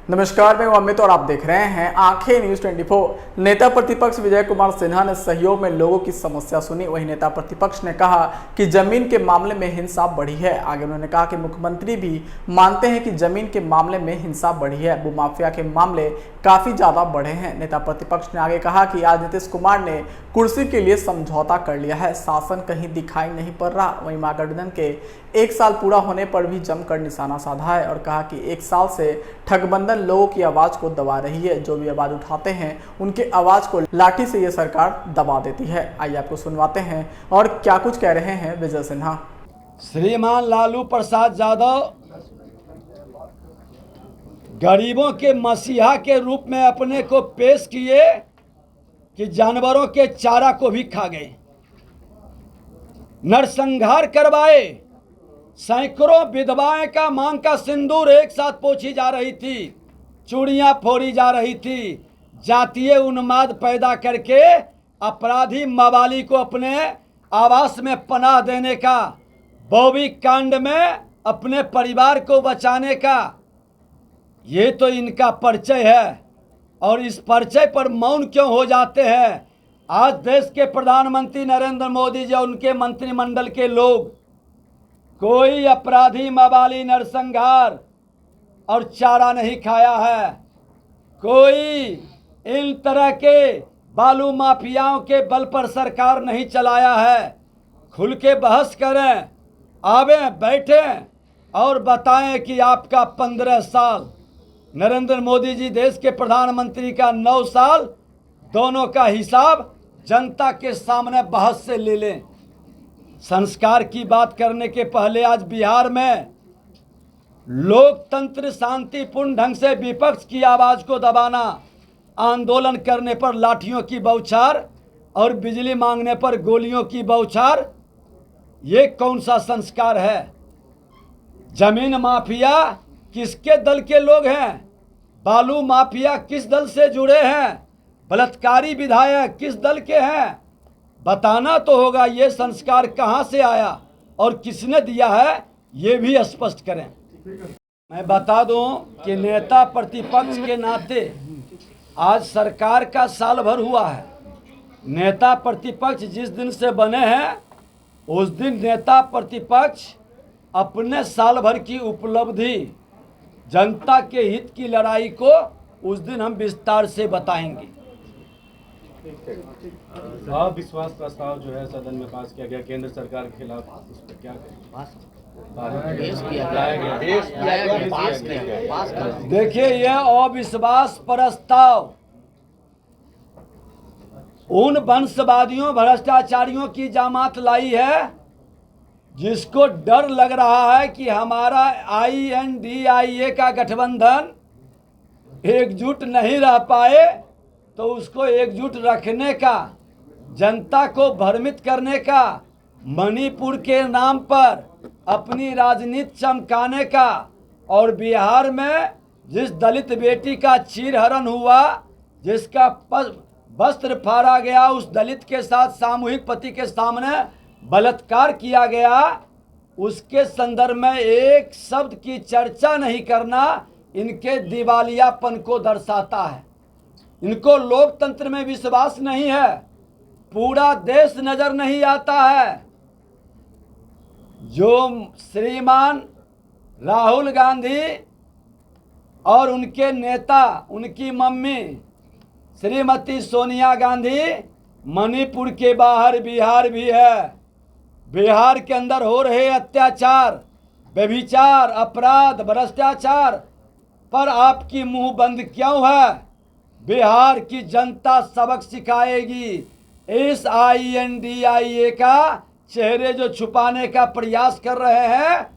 नमस्कार, मैं अमित और आप देख रहे हैं आंखें न्यूज 24। नेता प्रतिपक्ष विजय कुमार सिन्हा ने सहयोग में लोगों की समस्या सुनी। वहीं नेता प्रतिपक्ष ने कहा कि जमीन के मामले में हिंसा बढ़ी है। आगे उन्होंने कहा कि मुख्यमंत्री भी मानते हैं कि जमीन के मामले में हिंसा बढ़ी है, भूमाफिया के मामले काफी ज्यादा बढ़े हैं। नेता प्रतिपक्ष ने आगे कहा कि आज नीतीश कुमार ने कुर्सी के लिए समझौता कर लिया है, शासन कहीं दिखाई नहीं पड़ रहा। वहीं महागठबंधन के 1 साल पूरा होने पर भी जमकर निशाना साधा है और कहा कि 1 साल से ठगबंधन लोगों की आवाज को दबा रही है। जो भी आवाज उठाते हैं उनके आवाज को लाठी से ये सरकार दबा देती है। आइए आपको सुनवाते हैं और क्या कुछ कह रहे हैं विजय सिन्हा। श्रीमान लालू प्रसाद यादव गरीबों के मसीहा के रूप में अपने को पेश किए कि जानवरों के चारा को भी खा गए, नरसंहार करवाए, सैकड़ों विधवाएं का मांग का सिंदूर एक साथ पोंछी जा रही थी, चूड़ियां फोड़ी जा रही थी, जातीय उन्माद पैदा करके अपराधी मवाली को अपने आवास में पनाह देने का, बॉबी कांड में अपने परिवार को बचाने का, ये तो इनका परिचय है। और इस परिचय पर मौन क्यों हो जाते हैं? आज देश के प्रधानमंत्री नरेंद्र मोदी जी और उनके मंत्रिमंडल के लोग कोई अपराधी मवाली नरसंहार और चारा नहीं खाया है। कोई इन तरह के बालू माफियाओं के बल पर सरकार नहीं चलाया है। खुल के बहस करें, आवे बैठें और बताएं कि आपका 15 साल, नरेंद्र मोदी जी देश के प्रधानमंत्री का 9 साल, दोनों का हिसाब जनता के सामने बहस से ले लें। संस्कार की बात करने के पहले आज बिहार में लोकतंत्र शांतिपूर्ण ढंग से विपक्ष की आवाज को दबाना, आंदोलन करने पर लाठियों की बौछार और बिजली मांगने पर गोलियों की बौछार, ये कौन सा संस्कार है? जमीन माफिया किसके दल के लोग हैं? बालू माफिया किस दल से जुड़े हैं? बलात्कारी विधायक किस दल के हैं? बताना तो होगा। ये संस्कार कहां से आया और किसने दिया है, ये भी स्पष्ट करें। मैं बता दूं कि नेता प्रतिपक्ष के नाते आज सरकार का साल भर हुआ है। नेता प्रतिपक्ष जिस दिन से बने हैं उस दिन नेता प्रतिपक्ष अपने साल भर की उपलब्धि, जनता के हित की लड़ाई को उस दिन हम विस्तार से बताएंगे। विश्वास प्रस्ताव जो है सदन में पास किया गया केंद्र सरकार के खिलाफ, इस पर क्या कहें? देखिए, यह अविश्वास प्रस्ताव उन वंशवादियों भ्रष्टाचारियों की जमात लाई है जिसको डर लग रहा है कि हमारा INDIA का गठबंधन एकजुट नहीं रह पाए, तो उसको एकजुट रखने का, जनता को भ्रमित करने का, मणिपुर के नाम पर अपनी राजनीति चमकाने का, और बिहार में जिस दलित बेटी का चीरहरण हुआ, जिसका वस्त्र फाड़ा गया, उस दलित के साथ सामूहिक पति के सामने बलात्कार किया गया, उसके संदर्भ में एक शब्द की चर्चा नहीं करना इनके दिवालियापन को दर्शाता है। इनको लोकतंत्र में विश्वास नहीं है। पूरा देश नजर नहीं आता है। जो श्रीमान राहुल गांधी और उनके नेता, उनकी मम्मी श्रीमती सोनिया गांधी मणिपुर के बाहर बिहार भी है, बिहार के अंदर हो रहे अत्याचार, व्यभिचार, अपराध, भ्रष्टाचार पर आपकी मुंह बंद क्यों है? बिहार की जनता सबक सिखाएगी। इस INDIA का चेहरे जो छुपाने का प्रयास कर रहे हैं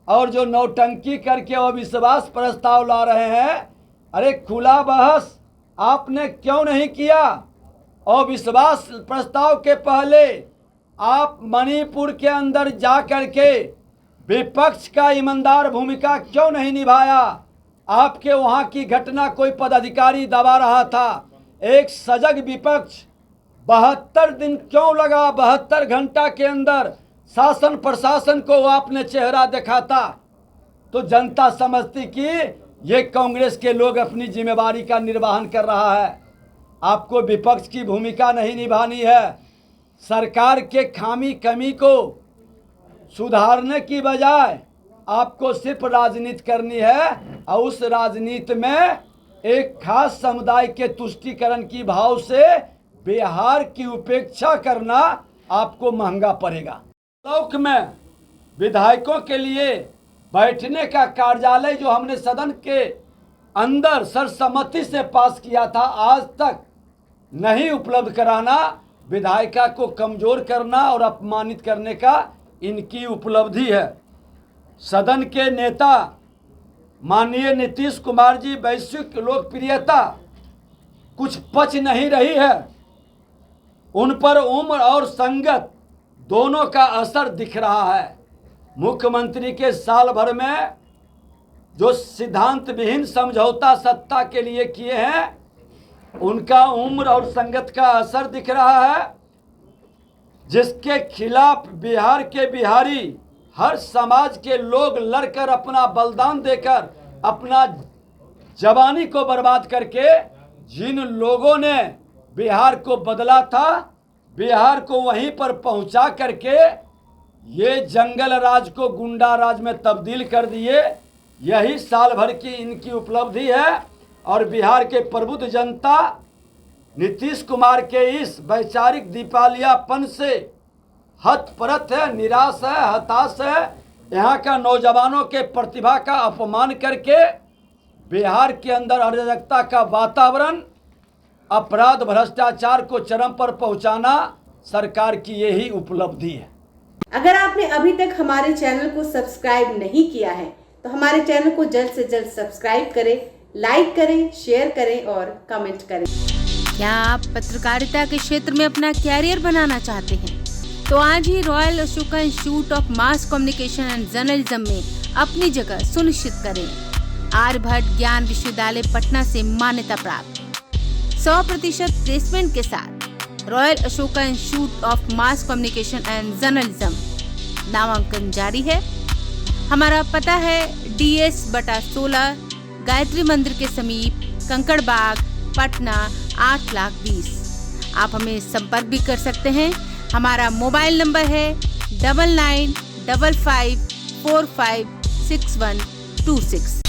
और जो नौटंकी करके अविश्वास प्रस्ताव ला रहे हैं, अरे खुला बहस आपने क्यों नहीं किया? अविश्वास प्रस्ताव के पहले आप मणिपुर के अंदर जा करके विपक्ष का ईमानदार भूमिका क्यों नहीं निभाया? आपके वहां की घटना कोई पदाधिकारी दबा रहा था। एक सजग विपक्ष 72 दिन क्यों लगा? 72 घंटा के अंदर शासन प्रशासन को आपने चेहरा दिखाता तो जनता समझती कि ये कांग्रेस के लोग अपनी जिम्मेवारी का निर्वहन कर रहा है। आपको विपक्ष की भूमिका नहीं निभानी है। सरकार के खामी कमी को सुधारने की बजाय आपको सिर्फ राजनीति करनी है और उस राजनीति में एक खास समुदाय के तुष्टीकरण की भाव से बिहार की उपेक्षा करना आपको महंगा पड़ेगा। लोक में विधायकों के लिए बैठने का कार्यालय जो हमने सदन के अंदर सर्वसम्मति से पास किया था, आज तक नहीं उपलब्ध कराना विधायिका को कमजोर करना और अपमानित करने का इनकी उपलब्धि है। सदन के नेता माननीय नीतीश कुमार जी वैश्विक लोकप्रियता कुछ पच नहीं रही है। उन पर उम्र और संगत दोनों का असर दिख रहा है। मुख्यमंत्री के साल भर में जो सिद्धांत विहीन समझौता सत्ता के लिए किए हैं, उनका उम्र और संगत का असर दिख रहा है, जिसके खिलाफ बिहार के बिहारी हर समाज के लोग लड़कर अपना बलिदान देकर अपना जवानी को बर्बाद करके जिन लोगों ने बिहार को बदला था, बिहार को वहीं पर पहुंचा करके ये जंगल राज को गुंडा राज में तब्दील कर दिए। यही साल भर की इनकी उपलब्धि है और बिहार के प्रबुद्ध जनता नीतीश कुमार के इस वैचारिक दिवालियापन से हतप्रत है, निराश है, हताश है। यहाँ का नौजवानों के प्रतिभा का अपमान करके बिहार के अंदर अराजकता का वातावरण, अपराध भ्रष्टाचार को चरम पर पहुंचाना सरकार की यही उपलब्धि है। अगर आपने अभी तक हमारे चैनल को सब्सक्राइब नहीं किया है तो हमारे चैनल को जल्द से जल्द सब्सक्राइब करें, लाइक करें, शेयर करें और कमेंट करें। क्या आप पत्रकारिता के क्षेत्र में अपना कैरियर बनाना चाहते हैं? तो आज ही royal Ashoka institute of mass communication and journalism में अपनी जगह सुनिश्चित करें। आर्यभट्ट ज्ञान विश्वविद्यालय पटना से मान्यता प्राप्त 100% प्लेसमेंट के साथ royal Ashoka institute of mass communication and journalism नामांकन जारी है। हमारा पता है DS/16 गायत्री मंदिर के समीप कंकड़ बाग, पटना 8,20,000। आप हमें संपर्क भी कर सकते हैं। हमारा मोबाइल नंबर है 9955456126।